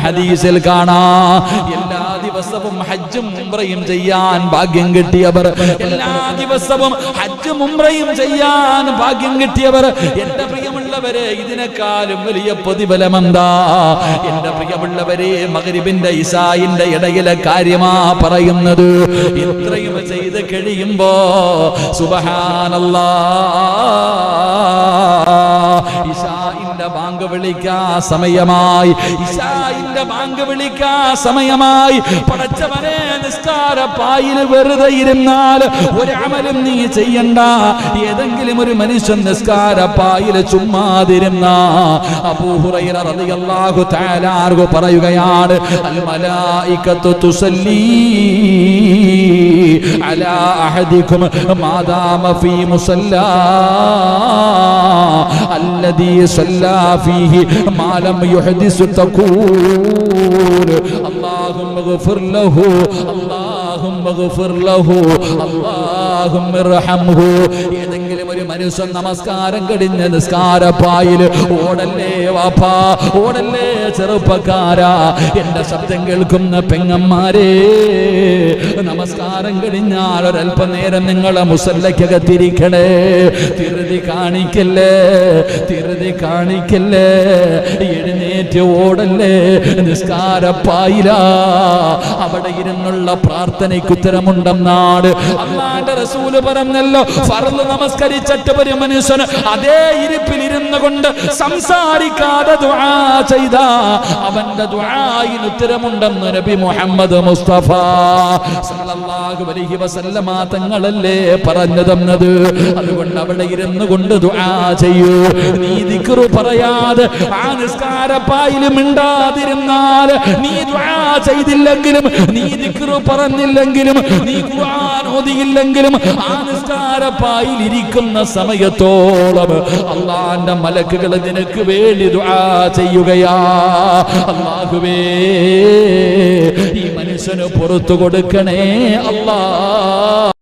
ഹദീസിൽ കാണാം എല്ലാ ദിവസവും ഹജ്ജും ഉംറയും ചെയ്യാൻ ഭാഗ്യം കിട്ടിയവർ, എല്ലാ ദിവസവും ഹജ്ജും ഉംറയും ചെയ്യാൻ ഭാഗ്യം കിട്ടിയവർ, എന്റെ പ്രിയമുള്ളവരെ, ഇതിനേക്കാളും വലിയ പ്രതിഫലമെന്താ? എന്റെ പ്രിയമുള്ളവരെ, മഗ്രിബിന്റെ ഇശാഇന്റെ ഇടയിലെ കാര്യമാ പറയുന്നത്. ഇത്രയും ചെയ്ത് കഴിയുമ്പോ സുബ്ഹാനല്ലാഹ്, ഇശാഇന്റെ ബാങ്ക് വിളിക്കാ സമയമായി, ഇശാഇന്റെ ബാങ്ക് വിളിക്കാ സമയമായി. പടച്ചവനെ, നിസ്കാരപ്പായിൽ വെറുതെ ഇരുന്നാൽ ഒരു അമലും നീ ചെയ്യണ്ട. ഏതെങ്കിലും ഒരു മനുഷ്യൻ നിസ്കാരപ്പായിൽ ചുമ്മാതിരുന്ന അബൂ ഹുറൈറ റളിയല്ലാഹു തആല അൻഹു പറയുകയാണ്, അൽ മലായികത്തു തുസല്ലി അലാ അഹദികും മാദാമ ഫീ മുസല്ലാ അല്ലദീ സല്ലാ ഫീഹി മാ ലം യുഹദിസ് തഖൂൽ അല്ലാഹുമ്മഗ്ഫിർ ലഹു അല്ലാഹുമ്മഗ്ഫിർ ലഹു അല്ലാഹുമ്മ ഇർഹംഹു. ഏതെങ്കിലും ഒരു മനുഷ്യൻ നമസ്കാരം കഴിഞ്ഞ് നിസ്കാരപ്പായിൽ ഓടല്ലേ വാപ്പാ, ഓടല്ലേ ചെറുപ്പക്കാരാ, എന്റെ ശബ്ദം കേൾക്കുന്ന പെങ്ങന്മാരെ, നമസ്കാരം കഴിഞ്ഞാൽ ഒരല്പനേരം നിങ്ങളെ മുസല്ലക്കകത്തിരിക്കണേ. തിരുതി കാണിക്കല്ലേ, തിരുതി കാണിക്കല്ലേ, എഴുന്നേറ്റ് ഓടല്ലേ നിസ്കാരപ്പായില. അവിടെ ഇരുന്നുള്ള പ്രാർത്ഥനയ്ക്ക് ഉത്തരമുണ്ടെന്നാണ് അല്ലാഹുവിന്റെ റസൂല് പറഞ്ഞല്ലോ. ഫർള് നമസ്കരിച്ചിട്ട് ഒരു മനുഷ്യന് അതേ ഇരിപ്പിൽ ഇരുന്നു കൊണ്ട് സംസാരിക്കാതെ ദുആ ചെയ്ത അവന്റെ ദുആയിന് ഉത്തരമുണ്ടെന്ന് നബി മുഹമ്മദ് മുസ്തഫ സല്ലല്ലാഹു അലൈഹി വസല്ലമ തങ്ങളല്ലേ പറഞ്ഞു തന്നത്. അതുകൊണ്ട് അവിടെ ഇരുന്നു കൊണ്ട് ദുആ ചെയ്യൂ. നീ ദിക്റ് പറയാതെ ആ നിസ്കാരപ്പായിൽ മിണ്ടാതിരുന്നാൽ, നീ ദുആ ചെയ്തില്ലെങ്കിലും, നീ ദിക്റ് പറഞ്ഞില്ലെങ്കിലും, നീ ഖുർആൻ ഓതിയില്ലെങ്കിലും, ആ നിസ്കാരപ്പായിൽ ഇരിക്കുന്ന സമയത്തോളം അല്ലാഹുവിന്റെ മലക്കുകൾ നിനക്ക് വേണ്ടി ദുആ ചെയ്യുകയാ. അല്ലാഹുവേ, ഈ മനുഷ്യന് പുറത്തു കൊടുക്കണേ അല്ലാഹ്.